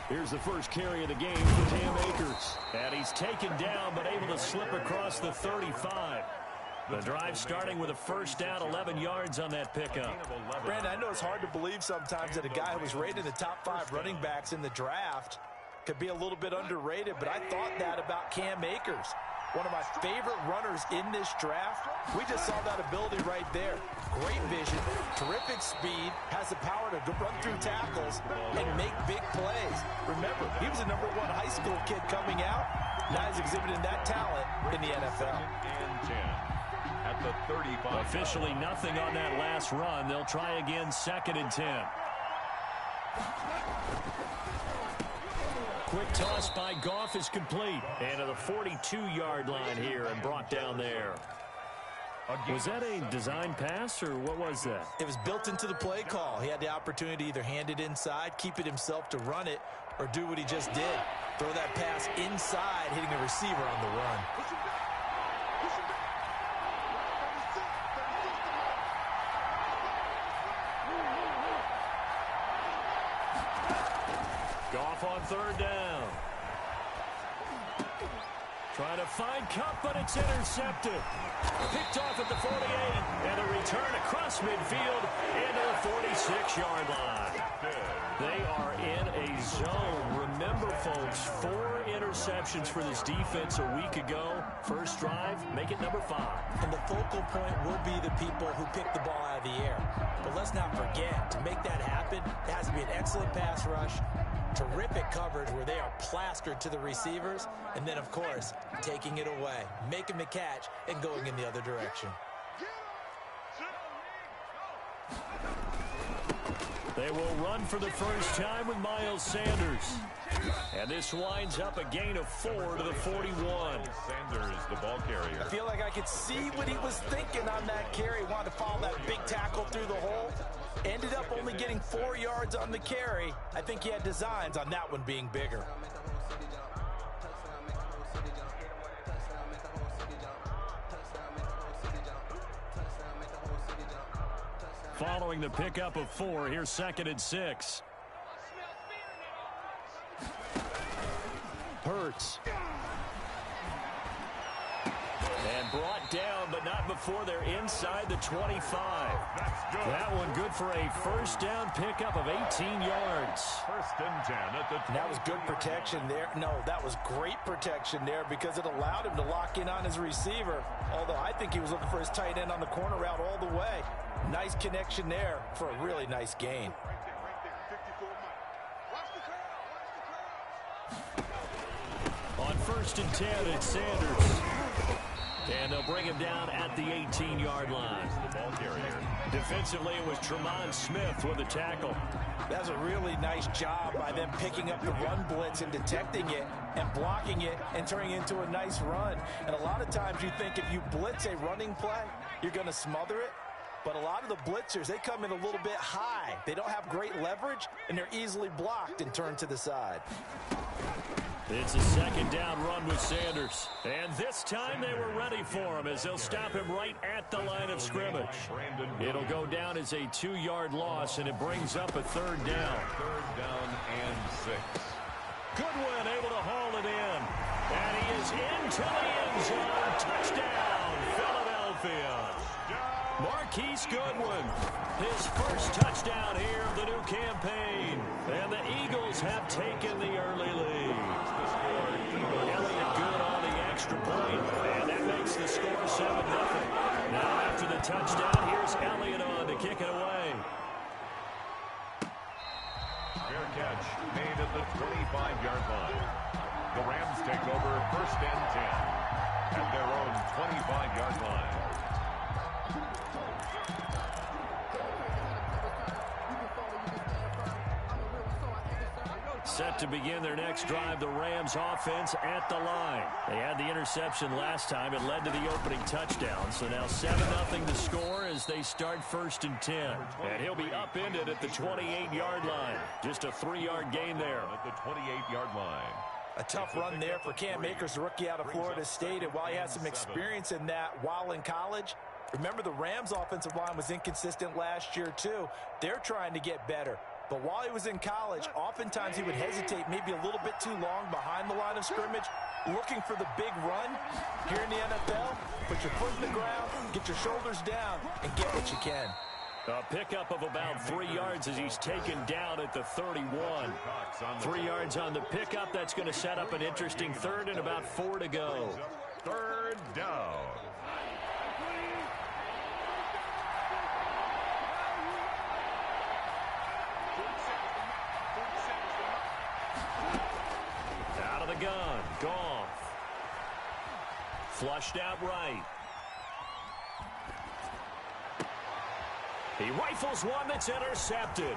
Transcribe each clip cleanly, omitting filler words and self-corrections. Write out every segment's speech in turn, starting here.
Here's the first carry of the game for Cam Akers. And he's taken down, but able to slip across the 35. The drive starting with a first down, 11 yards on that pickup. Brandon, I know it's hard to believe sometimes that a guy who was rated in the top 5 running backs in the draft could be a little bit underrated, but I thought that about Cam Akers. One of my favorite runners in this draft. We just saw that ability right there. Great vision, terrific speed, has the power to run through tackles and make big plays. Remember, he was a #1 high school kid coming out. Now he's exhibiting that talent in the NFL. At the 35. Officially nothing on that last run. They'll try again, 2nd and 10. Quick toss by Goff is complete. And to the 42-yard line here and brought down there. Was that a design pass or what was that? It was built into the play call. He had the opportunity to either hand it inside, keep it himself to run it, or do what he just did. Throw that pass inside, hitting a receiver on the run. Goff on 3rd down. Trying to find Kupp, but it's intercepted. Picked off at the 48, and a return across midfield into the 46-yard line. They are in a zone. Remember, folks, 4 interceptions for this defense a week ago. First drive, make it number 5. And the focal point will be the people who pick the ball out of the air. But let's not forget, to make that happen, it has to be an excellent pass rush, terrific coverage where they are plastered to the receivers, and then, of course, taking it away, making the catch, and going in the other direction. They will run for the first time with Miles Sanders. And this winds up a gain of 4 to the 41. Sanders, the ball carrier. I feel like I could see what he was thinking on that carry. Wanted to follow that big tackle through the hole. Ended up only getting 4 yards on the carry. I think he had designs on that one being bigger. Following the pickup of 4, here's 2nd and 6. Hurts. And brought down, but not before they're inside the 25. That one good for a first down pickup of 18 yards. 1st and 10 at the 20. That was good protection there. No, that was great protection there because it allowed him to lock in on his receiver. Although I think he was looking for his tight end on the corner route all the way. Nice connection there for a really nice gain. On 1st and 10, it's Sanders. And they'll bring him down at the 18-yard line. The ball carrier. Defensively, it was Tremont Smith with the tackle. That's a really nice job by them picking up the run blitz and detecting it and blocking it and turning it into a nice run. And a lot of times you think if you blitz a running play, you're going to smother it. But a lot of the blitzers, they come in a little bit high. They don't have great leverage, and they're easily blocked and turned to the side. It's a 2nd down run with Sanders. And this time they were ready for him as they'll stop him right at the line of scrimmage. It'll go down as a 2-yard loss, and it brings up a 3rd down. 3rd down and 6. Goodwin able to haul it in. And he is into the end zone. Touchdown, Philadelphia. Marquise Goodwin, his first touchdown here of the new campaign. And the Eagles have taken the early lead. Elliott good on the extra point, and that makes the score 7-0. Now after the touchdown, here's Elliott on to kick it away. Fair catch made at the 25-yard line. The Rams take over 1st and 10 at their own 25-yard line. Set to begin their next drive, the Rams offense at the line. They had the interception last time. It led to the opening touchdown. So now 7-0 to score as they start 1st and 10. And he'll be upended at the 28-yard line. Just a 3-yard gain there. At the 28-yard line. A tough run there for Cam Akers, the rookie out of Florida State. And while he had some experience in that while in college, remember the Rams offensive line was inconsistent last year too. They're trying to get better. But while he was in college, oftentimes he would hesitate maybe a little bit too long behind the line of scrimmage, looking for the big run. Here in the NFL, put your foot in the ground, get your shoulders down, and get what you can. A pickup of about 3 yards as he's taken down at the 31. 3 yards on the pickup. That's going to set up an interesting third and about 4 to go. Third down. Out of the gun. Goff. Flushed out right. He rifles one that's intercepted.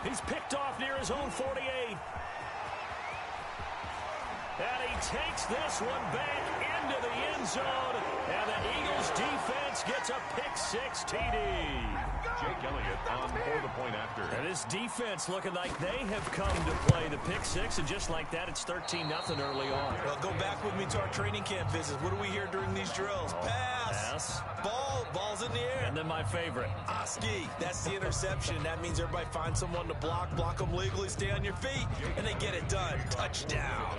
He's picked off near his own 48. And he takes this one back into the end zone. And the Eagles defense gets a pick-6 TD. Jake Elliott on for the point after. And this defense looking like they have come to play the pick-6. And just like that, it's 13-0 early on. Well, go back with me to our training camp visits. What do we hear during these drills? Pass. Ball's in the air. And then my favorite. Oski. That's the interception. That means everybody finds someone to block them legally, stay on your feet, and they get it done. Touchdown.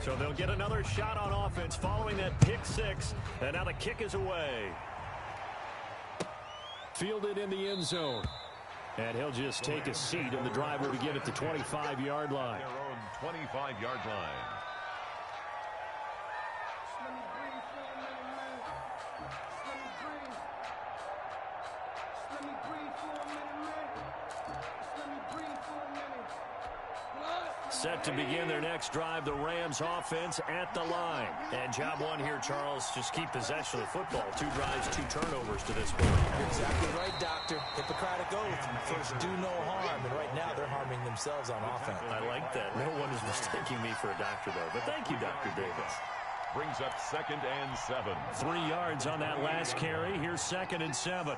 So they'll get another shot on offense following that pick-6. And now the kick is away. Fielded in the end zone. And he'll just take a seat, and the drive will begin at the 25-yard line. Their own 25-yard line. Set to begin their next drive, the Rams offense at the line. And job one here, Charles, just keep possession of the football. 2 drives, 2 turnovers to this point. You're exactly right, Doctor. Hippocratic oath. First, do no harm. And right now, they're harming themselves on offense. I like that. No one is mistaking me for a doctor, though. But thank you, Dr. Davis. Brings up 2nd and 7. 3 yards on that last carry. Here's 2nd and 7.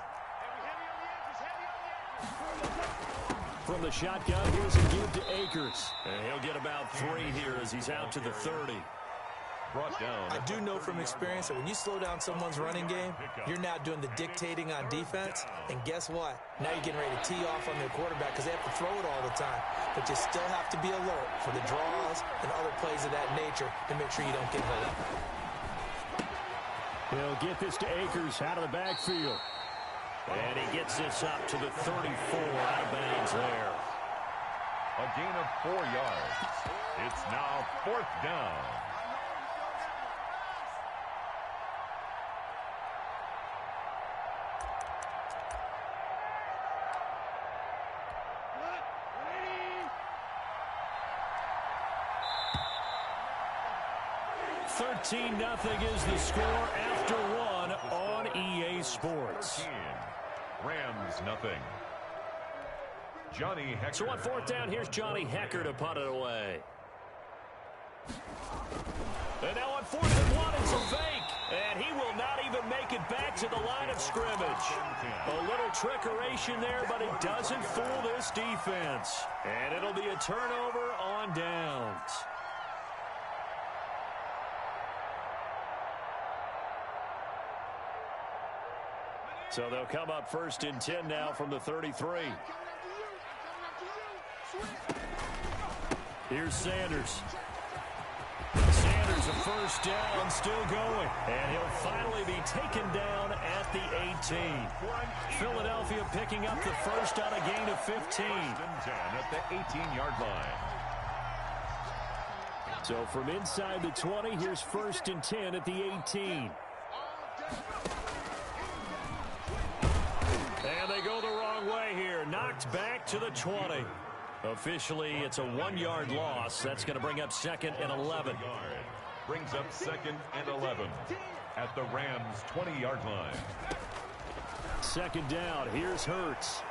From the shotgun, here's a give to Akers. And he'll get about 3 here as he's out to the 30. Brought down. I do know from experience that when you slow down someone's running game, you're now doing the dictating on defense. And guess what? Now you're getting ready to tee off on their quarterback because they have to throw it all the time. But you still have to be alert for the draws and other plays of that nature to make sure you don't get hurt. He'll get this to Akers out of the backfield. And he gets this up to the 34, out of bounds there. A gain of 4 yards. It's now 4th down. Nothing is the score after 1 on EA Sports. Rams nothing. Johnny Hekker. So on 4th down, here's Johnny Hekker to punt it away. And now on 4th and 1, it's a fake. And he will not even make it back to the line of scrimmage. A little trickeration there, but it doesn't fool this defense. And it'll be a turnover on downs. So they'll come up 1st and 10 now from the 33. Here's Sanders. Sanders, a 1st down, still going. And he'll finally be taken down at the 18. Philadelphia picking up the 1st on a gain of 15. At the 18-yard line. So from inside the 20, here's 1st and 10 at the 18. And they go the wrong way here. Knocked back to the 20. Officially, it's a 1-yard loss. That's going to bring up 2nd and 11. Brings up 2nd and 11 at the Rams' 20-yard line. 2nd down. Here's Hurts.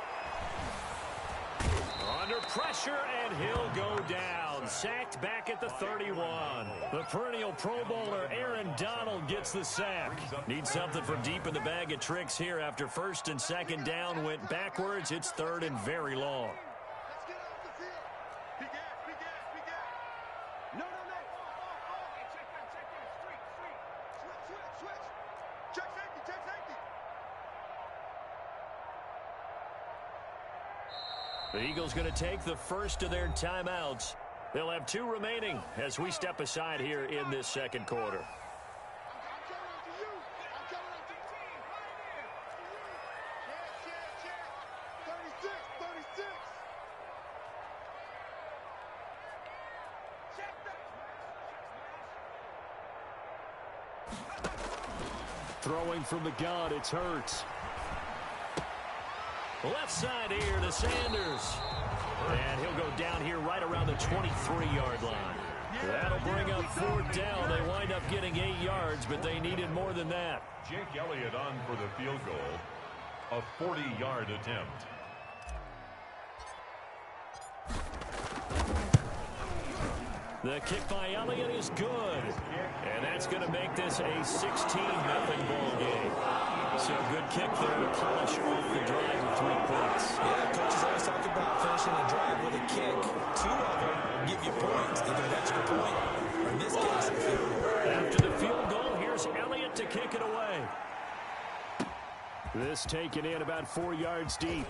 Under pressure, and he'll go down. Sacked back at the 31. The perennial Pro Bowler Aaron Donald gets the sack. Needs something from deep in the bag of tricks here after 1st and 2nd down went backwards. It's 3rd and very long. The Eagles going to take the first of their timeouts. They'll have 2 remaining as we step aside here in this second quarter. Throwing from the gun, it's Hurts. Left side here to Sanders. And he'll go down here right around the 23-yard line. That'll bring up 4th down. They wind up getting 8 yards, but they needed more than that. Jake Elliott on for the field goal. A 40-yard attempt. The kick by Elliott is good. And that's going to make this a 16-0 ball game. So good kick there to polish off the drive with 3 points. Yeah, coaches always talk about finishing a drive with a kick. 2 of them give you points, either an extra point or in this case, a field goal. After the field goal, here's Elliott to kick it away. This taken in about 4 yards deep.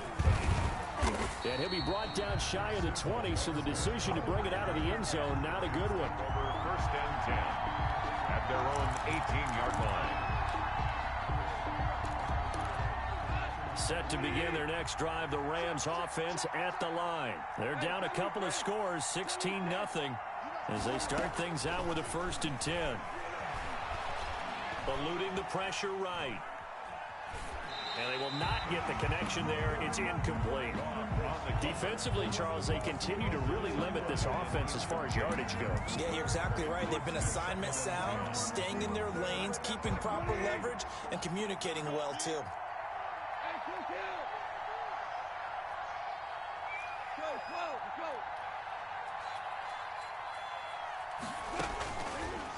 And he'll be brought down shy of the 20, so the decision to bring it out of the end zone, not a good one. Over 1st and 10 at their own 18-yard line. Set to begin their next drive, the Rams offense at the line. They're down a couple of scores, 16-0, as they start things out with a 1st and 10. Eluding the pressure right. And they will not get the connection there. It's incomplete. Defensively, Charles, they continue to really limit this offense as far as yardage goes. Yeah, you're exactly right. They've been assignment sound, staying in their lanes, keeping proper leverage, and communicating well, too.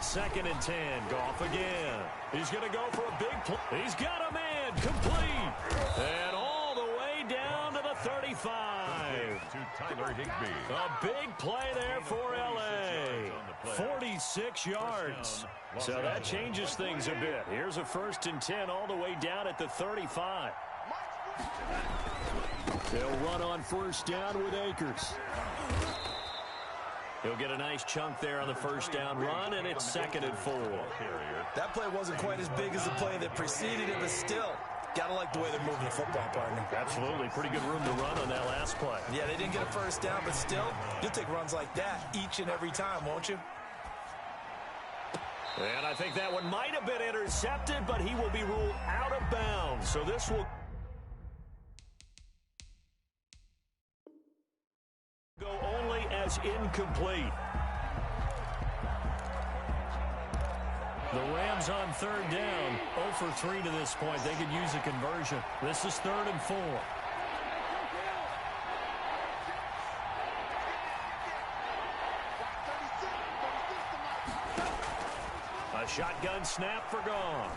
2nd and 10. Goff again. He's going to go for a big play. He's got a man complete. And all the way down to the 35. To Tyler Higbee. A big play there for L.A. 46 yards. So that changes things a bit. Here's a 1st and 10 all the way down at the 35. They'll run on 1st down with Akers. He'll get a nice chunk there on the 1st down run, and it's 2nd and 4. That play wasn't quite as big as the play that preceded it, but still, got to like the way they're moving the football, partner. Absolutely. Pretty good room to run on that last play. Yeah, they didn't get a 1st down, but still, you'll take runs like that each and every time, won't you? And I think that one might have been intercepted, but he will be ruled out of bounds. So this will go only as incomplete. The Rams on 3rd down, 0 for 3 to this point. They could use a conversion. This is 3rd and 4. A shotgun snap for Goff.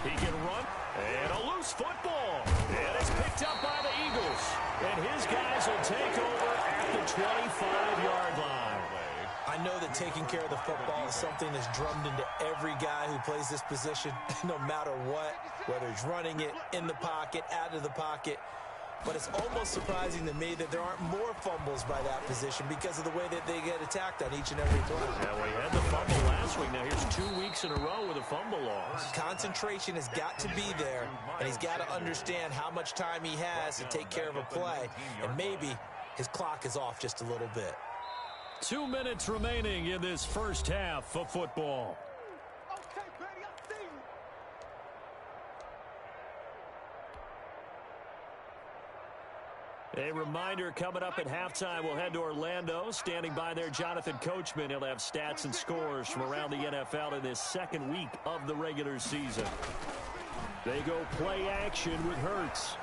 He can run. And a loose football. And it's picked up by the Eagles. And his guys will take over at the 25-yard line. I know that taking care of the football is something that's drummed into every guy who plays this position, no matter what, whether he's running it, in the pocket, out of the pocket. But it's almost surprising to me that there aren't more fumbles by that position because of the way that they get attacked on each and every play. Yeah, well, he had the fumble last week. Now here's 2 weeks in a row with a fumble loss. Concentration has got to be there, and he's got to understand how much time he has to take care of a play. And maybe his clock is off just a little bit. 2 minutes remaining in this first half of football. A reminder, coming up at halftime, we'll head to Orlando. Standing by there, Jonathan Coachman. He'll have stats and scores from around the NFL in this second week of the regular season. They go play action with Hurts.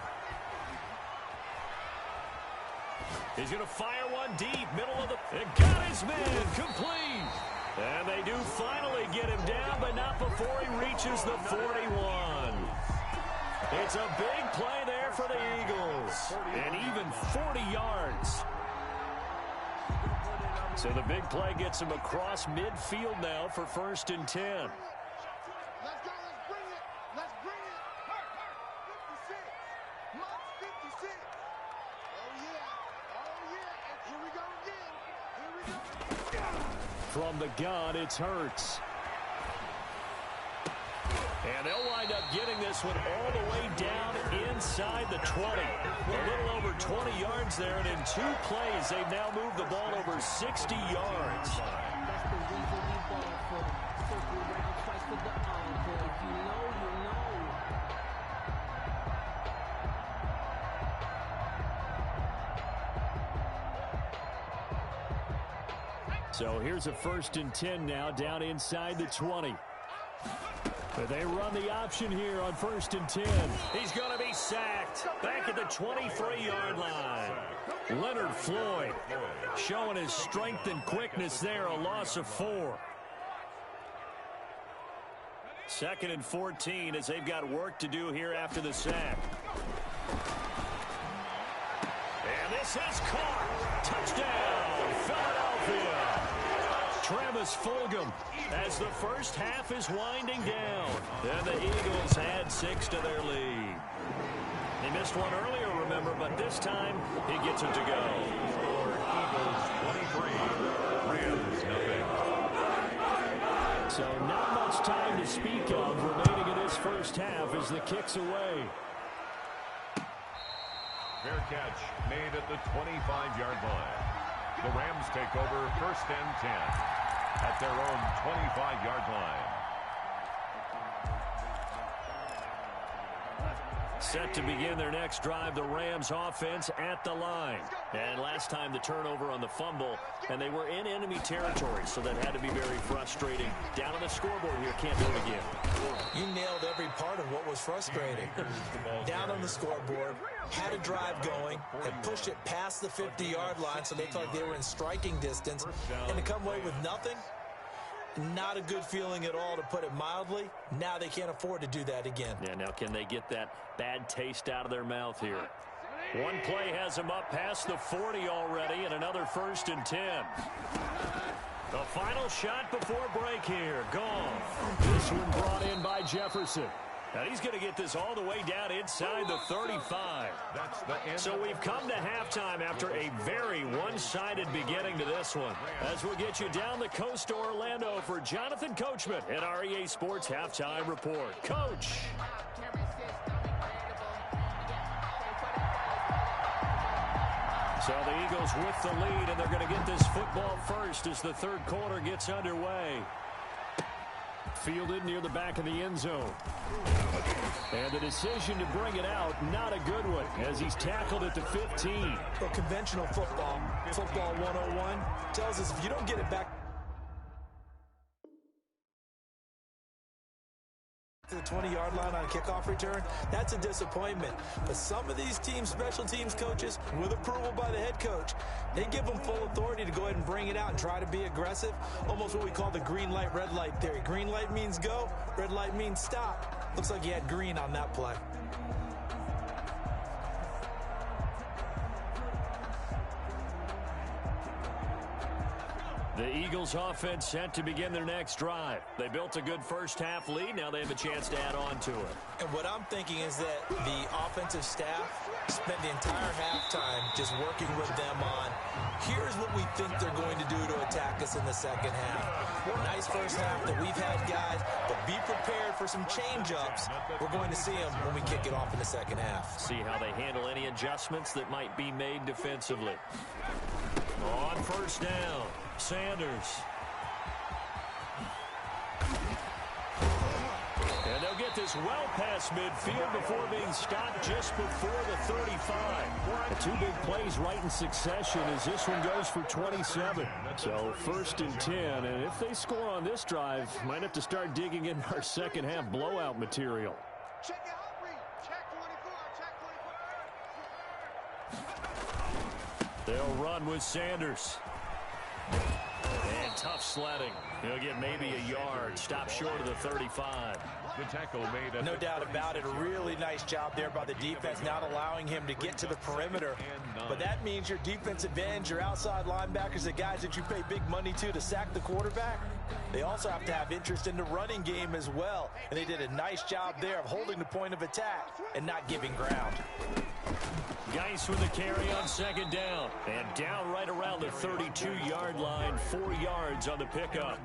He's going to fire one deep, middle of the... It got his man, complete. And they do finally get him down, but not before he reaches the 41. It's a big play there for the Eagles. And even 40 yards. So the big play gets him across midfield now for 1st and 10. Let's go, let's bring it. Let's bring it. 56. Mark 56. From the gun, it's Hurts. And they'll wind up getting this one all the way down inside the 20. A little over 20 yards there, and in 2 plays, they've now moved the ball over 60 yards. That's the reason we ball for. Circle around twice for the encore. If you know, you know. So here's a 1st and 10 now, down inside the 20. But they run the option here on 1st and 10. He's going to be sacked back at the 23-yard line. Leonard Floyd showing his strength and quickness there, a loss of 4. 2nd and 14 as they've got work to do here after the sack. And this is caught. Touchdown, Philadelphia. Travis Fulgham as the first half is winding down. And the Eagles add 6 to their lead. He missed one earlier, remember, but this time he gets it to go. Eagles 23, Rams nothing. So not much time to speak of remaining in this first half as the kick's away. Fair catch made at the 25-yard line. The Rams take over 1st and 10 at their own 25-yard line. Set to begin their next drive, the Rams offense at the line. And last time the turnover on the fumble, and they were in enemy territory, so that had to be very frustrating. Down on the scoreboard here, can't do it again. You nailed every part of what was frustrating. Down on the scoreboard, had a drive going, had pushed it past the 50-yard line, so they felt like they were in striking distance, and to come away with nothing, not a good feeling at all, to put it mildly. Now they can't afford to do that again. Yeah, now can they get that bad taste out of their mouth here? One play has them up past the 40 already, and another 1st and 10. The final shot before break here. Gone. This one brought in by Jefferson. Now he's going to get this all the way down inside the 35. That's the end. So we've come to halftime after a very one-sided beginning to this one. As we'll get you down the coast to Orlando for Jonathan Coachman at our EA Sports Halftime Report. Coach. So the Eagles with the lead, and they're going to get this football first as the 3rd quarter gets underway. Fielded near the back of the end zone. And the decision to bring it out, not a good one, as he's tackled at the 15. Well, conventional football 101, tells us if you don't get it back to the 20-yard line on a kickoff return, that's a disappointment. But some of these teams, special teams coaches, with approval by the head coach, they give them full authority to go ahead and bring it out and try to be aggressive. Almost what we call the green light, red light theory. Green light means go, red light means stop. Looks like he had green on that play. The Eagles offense set to begin their next drive. They built a good first half lead. Now they have a chance to add on to it. And what I'm thinking is that the offensive staff spent the entire halftime just working with them on, here's what we think they're going to do to attack us in the second half. Nice first half that we've had, guys, but be prepared for some change-ups. We're going to see them when we kick it off in the second half. See how they handle any adjustments that might be made defensively. On 1st down, Sanders. And they'll get this well past midfield before being stopped just before the 35. 2 big plays right in succession as this one goes for 27. So 1st and 10, and if they score on this drive, might have to start digging in our second half blowout material. Check out, read. Check 24. Check 24. They'll run with Sanders. And tough sledding. He'll get maybe a yard. Stop short of the 35. The tackle made at No the doubt about it. A really nice job there by the defense, not allowing him to get to the perimeter. But that means your defensive ends, your outside linebackers, the guys that you pay big money to sack the quarterback, they also have to have interest in the running game as well. And they did a nice job there of holding the point of attack and not giving ground. Geis with the carry on second down. And down right around the 32-yard line, 4 yards on the pickup.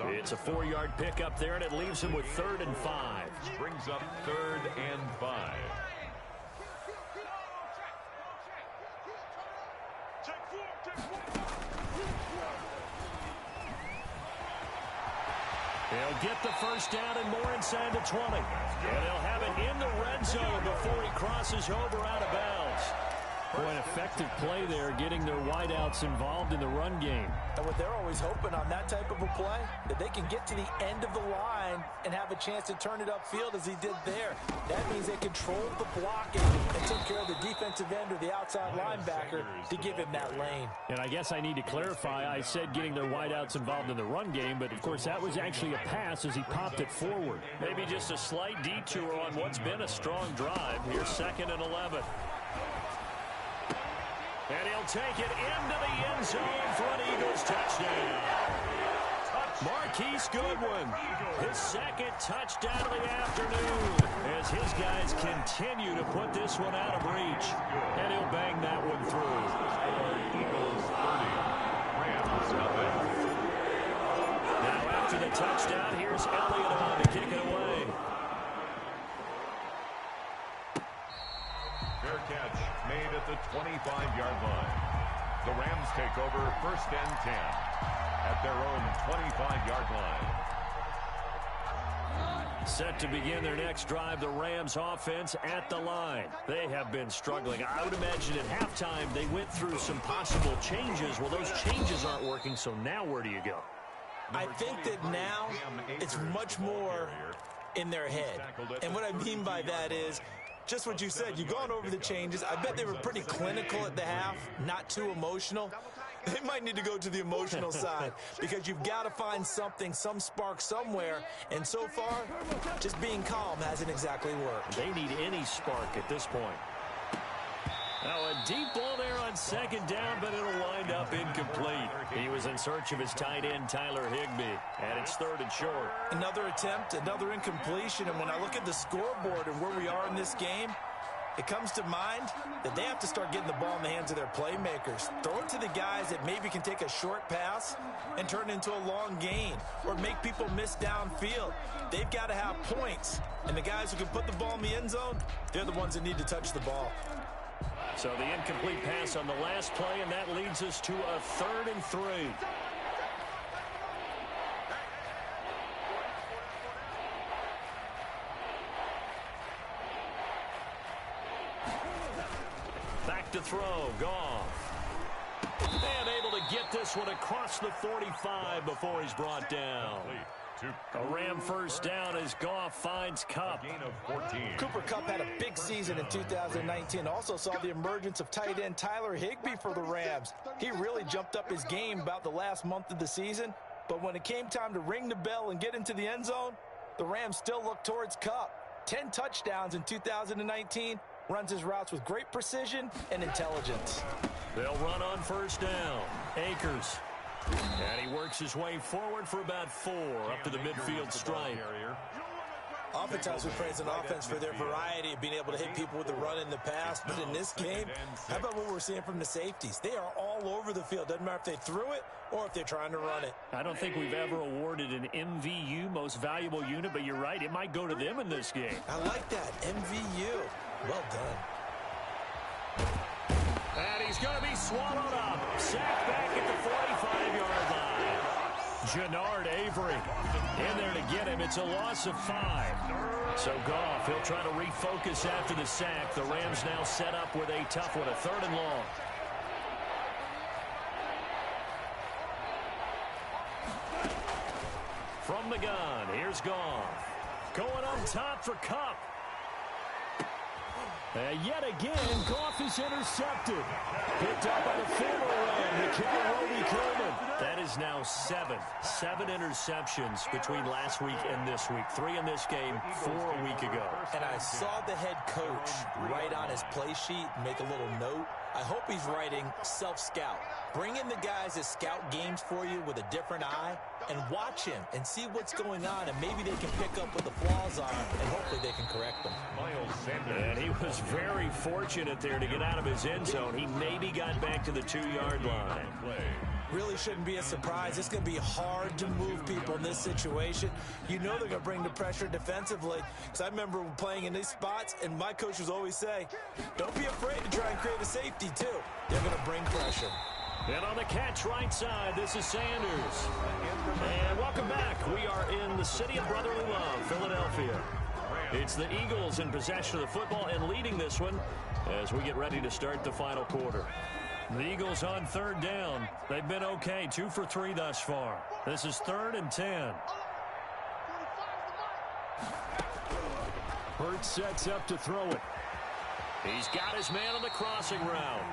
It's a 4-yard pickup there, and it leaves him with 3rd and 5. Brings up 3rd and 5. He'll get the first down and more inside the 20. And he'll have it in the red zone before he crosses over out of bounds. Boy, an effective play there, getting their wideouts involved in the run game. And what they're always hoping on that type of a play, that they can get to the end of the line and have a chance to turn it upfield as he did there. That means they controlled the blocking and took care of the defensive end or the outside linebacker to give him that lane. And I guess I need to clarify, I said getting their wideouts involved in the run game, but of course that was actually a pass as he popped it forward. Maybe just a slight detour on what's been a strong drive. Here's 2nd and 11. And he'll take it into the end zone for an Eagles touchdown. Marquise Goodwin, his 2nd touchdown of the afternoon, as his guys continue to put this one out of reach. And he'll bang that one through. Eagles 30. Rams nothing. Now after the touchdown, here's Elliott on to kick it away. Fair catch made at the 25-yard line. The Rams take over 1st and 10 at their own 25-yard line. Set to begin their next drive, the Rams offense at the line. They have been struggling. I would imagine at halftime they went through some possible changes. Well, those changes aren't working, so now where do you go? I think that now it's much more in their head. And what I mean by that is, just what you said, you've gone over the changes. I bet they were pretty clinical at the half, not too emotional. They might need to go to the emotional side because you've got to find something, some spark somewhere. And so far, just being calm hasn't exactly worked. They need any spark at this point. Now a deep ball there on 2nd down, but it'll wind up incomplete. He was in search of his tight end, Tyler Higbee, and it's 3rd and short. Another attempt, another incompletion, and when I look at the scoreboard and where we are in this game, it comes to mind that they have to start getting the ball in the hands of their playmakers. Throw it to the guys that maybe can take a short pass and turn it into a long gain or make people miss downfield. They've got to have points, and the guys who can put the ball in the end zone, they're the ones that need to touch the ball. So the incomplete pass on the last play, and that leads us to a 3rd and 3. Back to throw, Goff. And able to get this one across the 45 before he's brought down. A Ram first down as Goff finds Kupp. Gain of 14. Cooper Kupp had a big season in 2019. Also saw the emergence of tight end Tyler Higbee for the Rams. He really jumped up his game about the last month of the season. But when it came time to ring the bell and get into the end zone, the Rams still looked towards Kupp. 10 touchdowns in 2019. Runs his routes with great precision and intelligence. They'll run on first down. Akers. And he works his way forward for about 4 up to the midfield stripe. Oftentimes we praise an offense for their variety of being able to hit people with the run in the pass. But in this game, how about what we're seeing from the safeties? They are all over the field. Doesn't matter if they threw it or if they're trying to run it. I don't think we've ever awarded an MVU, most valuable unit, but you're right, it might go to them in this game. I like that, MVU. Well done. And he's going to be swallowed up. Sacked back at the 45-yard line. Jannard Avery in there to get him. It's a loss of 5. So Goff, he'll try to refocus after the sack. The Rams now set up with a tough one, a 3rd and long. From the gun, here's Goff. Going on top for Kupp. Yet again, Goff is intercepted. Picked up by the former Ram, the kicker, Roby Coleman. That is now 7 interceptions between last week and this week. 3 in this game, 4 a week ago. And I saw the head coach write on his play sheet, make a little note I hope he's writing self-scout. Bring in the guys that scout games for you with a different eye and watch him and see what's going on, and maybe they can pick up what the flaws are, and hopefully they can correct them. And he was very fortunate there to get out of his end zone. He maybe got back to the 2-yard line. Really shouldn't be a surprise. It's going to be hard to move people in this situation. You know they're going to bring the pressure defensively. Because I remember playing in these spots, and my coaches always say, don't be afraid to try and create a safety, too. They're going to bring pressure. And on the catch right side, this is Sanders. And welcome back. We are in the city of brotherly love, Philadelphia. It's the Eagles in possession of the football and leading this one as we get ready to start the final quarter. The Eagles on 3rd down. They've been okay, 2 for 3 thus far. This is 3rd and 10. Hurts sets up to throw it. He's got his man on the crossing route.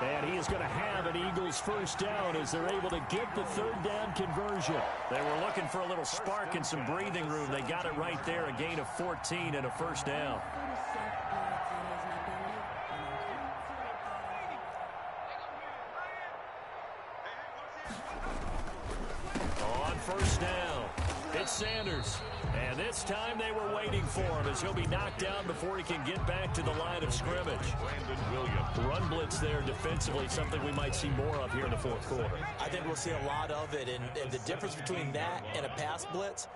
And he is going to have an Eagles first down as they're able to get the 3rd down conversion. They were looking for a little spark and some breathing room. They got it right there, a gain of 14 and a first down. On first down, it's Sanders. And this time they were waiting for him as he'll be knocked down before he can get back to the line of scrimmage. Run blitz there defensively, something we might see more of here in the 4th quarter. I think we'll see a lot of it, and the difference between that and a pass blitz,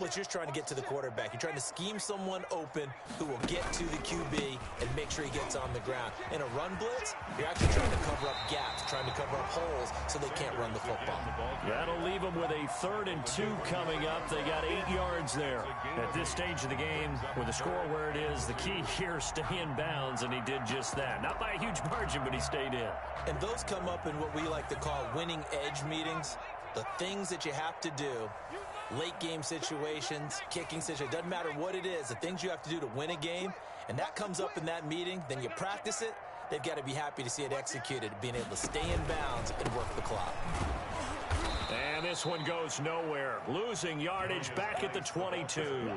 you're just trying to get to the quarterback. You're trying to scheme someone open who will get to the QB and make sure he gets on the ground. In a run blitz, you're actually trying to cover up gaps, trying to cover up holes so they can't run the football. That'll leave them with a 3rd and 2 coming up. They got 8 yards there. At this stage of the game, with the score where it is, the key here is stay in bounds, and he did just that. Not by a huge margin, but he stayed in. And those come up in what we like to call winning edge meetings. The things that you have to do, late game situations, kicking situations, doesn't matter what it is, the things you have to do to win a game, and that comes up in that meeting, then you practice it, they've got to be happy to see it executed, being able to stay in bounds and work the clock. And this one goes nowhere. Losing yardage back at the 22.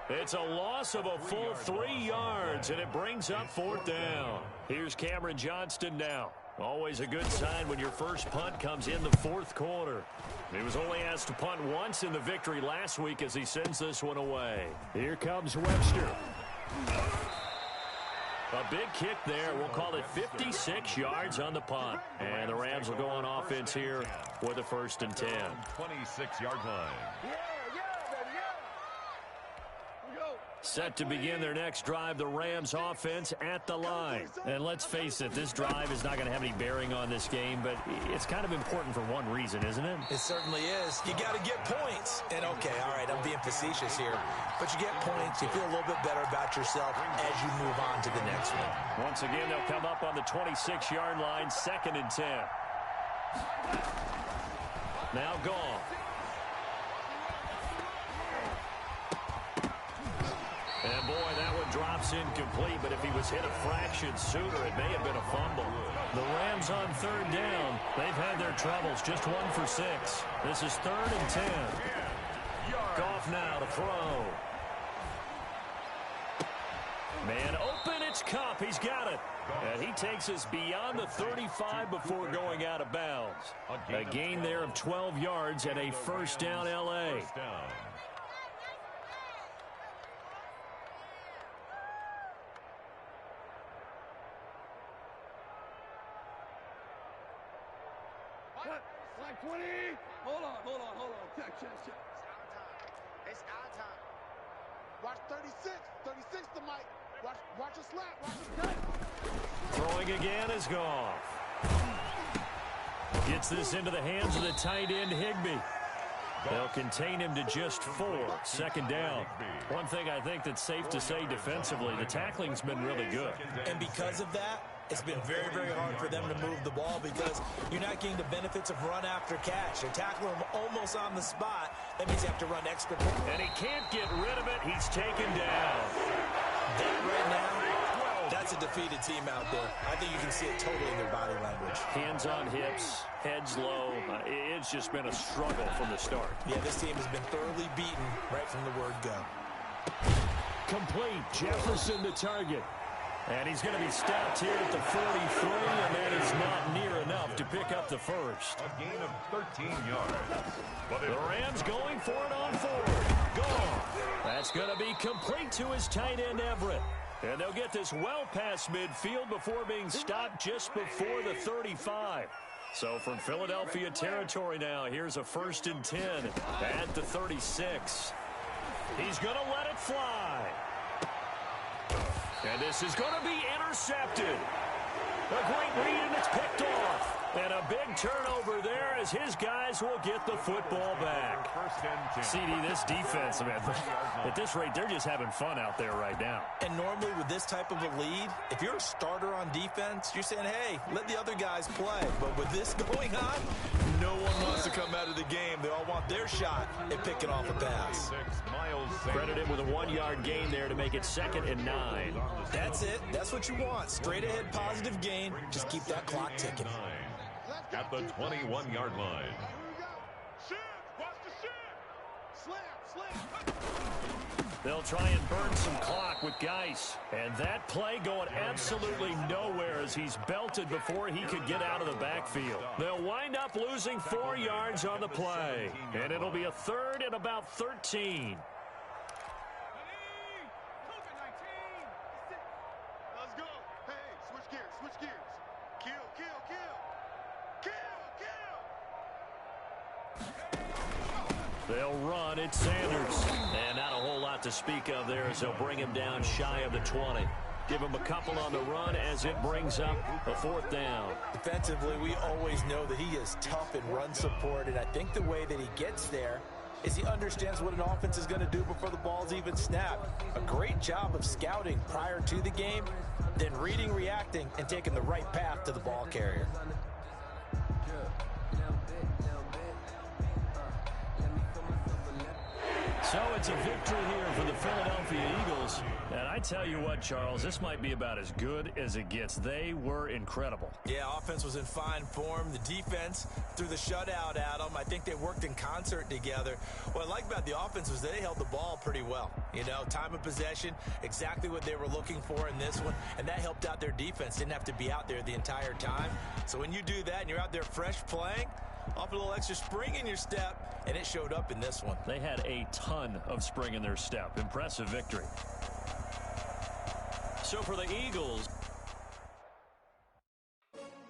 It's a loss of a full 3 yards, and it brings up 4th down. Here's Cameron Johnston now. Always a good sign when your first punt comes in the 4th quarter. He was only asked to punt once in the victory last week as he sends this one away. Here comes Webster. A big kick there. We'll call it 56 yards on the punt. And the Rams will go on offense here with a 1st and 10. 26-yard line. Set to begin their next drive, the Rams offense at the line. And let's face it, this drive is not going to have any bearing on this game, but it's kind of important for one reason, isn't it? It certainly is. You got to get points. And okay, all right, I'm being facetious here, but you get points, you feel a little bit better about yourself as you move on to the next one. Once again, they'll come up on the 26-yard line, 2nd and 10. Now gone. And boy, that one drops incomplete, but if he was hit a fraction sooner, it may have been a fumble. The Rams on 3rd down. They've had their troubles, just 1 for 6. This is 3rd and 10. Goff now to throw. Man open, it's Kupp. He's got it. And he takes us beyond the 35 before going out of bounds. A gain there of 12 yards and a 1st down L.A. Like 20. Hold on. Check. It's our time. Watch 36. 36 the mic. Watch a slap. Watch a cut. Throwing again is Goff. Gets this into the hands of the tight end, Higbee. They'll contain him to just 4. 2nd down. One thing I think that's safe to say defensively, the tackling's been really good. And because of that, it's been very, very hard for them to move the ball because you're not getting the benefits of run after catch. They're tackling him almost on the spot. That means you have to run extra. And he can't get rid of it. He's taken down. That right now, that's a defeated team out there. I think you can see it totally in their body language. Hands on hips, heads low. It's just been a struggle from the start. Yeah, this team has been thoroughly beaten right from the word go. Complete. Jefferson the target. And he's going to be stopped here at the 43, and that is not near enough to pick up the first. A gain of 13 yards. But The Rams going for it on 4th. Gone. That's going to be complete to his tight end, Everett. And they'll get this well past midfield before being stopped just before the 35. So from Philadelphia territory now, here's a 1st and 10 at the 36. He's going to let it fly. And this is going to be intercepted. A great read, and it's picked off. And a big turnover there as his guys will get the football back. 1st and 10. CD, this defense, man, at this rate, they're just having fun out there right now. And normally with this type of a lead, if you're a starter on defense, you're saying, hey, let the other guys play. But with this going on, no one wants to come out of the game. They all want their shot at picking off a pass. Credit him with a 1-yard gain there to make it 2nd and 9. That's it. That's what you want. Straight ahead positive gain. Just keep that clock ticking. At the 21-yard line. Here we go. Shift. Watch the shift. Slam. They'll try and burn some clock with Geis. And that play going absolutely nowhere as he's belted before he could get out of the backfield. They'll wind up losing 4 yards on the play. And it'll be a 3rd and about 13. Let's go. Hey, switch gears. Switch gears. Kill, kill, kill. Kill, kill. They'll run it, Sanders. And not a whole lot to speak of there as they'll bring him down shy of the 20. Give him a couple on the run as it brings up a 4th down. Defensively, we always know that he is tough in run support, and I think the way that he gets there is he understands what an offense is going to do before the ball's even snapped. A great job of scouting prior to the game, then reading, reacting, and taking the right path to the ball carrier. So it's a victory here for the Philadelphia Eagles. And I tell you what, Charles, this might be about as good as it gets. They were incredible. Yeah, offense was in fine form. The defense threw the shutout at them. I think they worked in concert together. What I like about the offense was they held the ball pretty well. You know, time of possession, exactly what they were looking for in this one. And that helped out their defense. Didn't have to be out there the entire time. So when you do that and you're out there fresh playing, off a little extra spring in your step, and it showed up in this one. They had a ton of spring in their step. Impressive victory. So for the Eagles,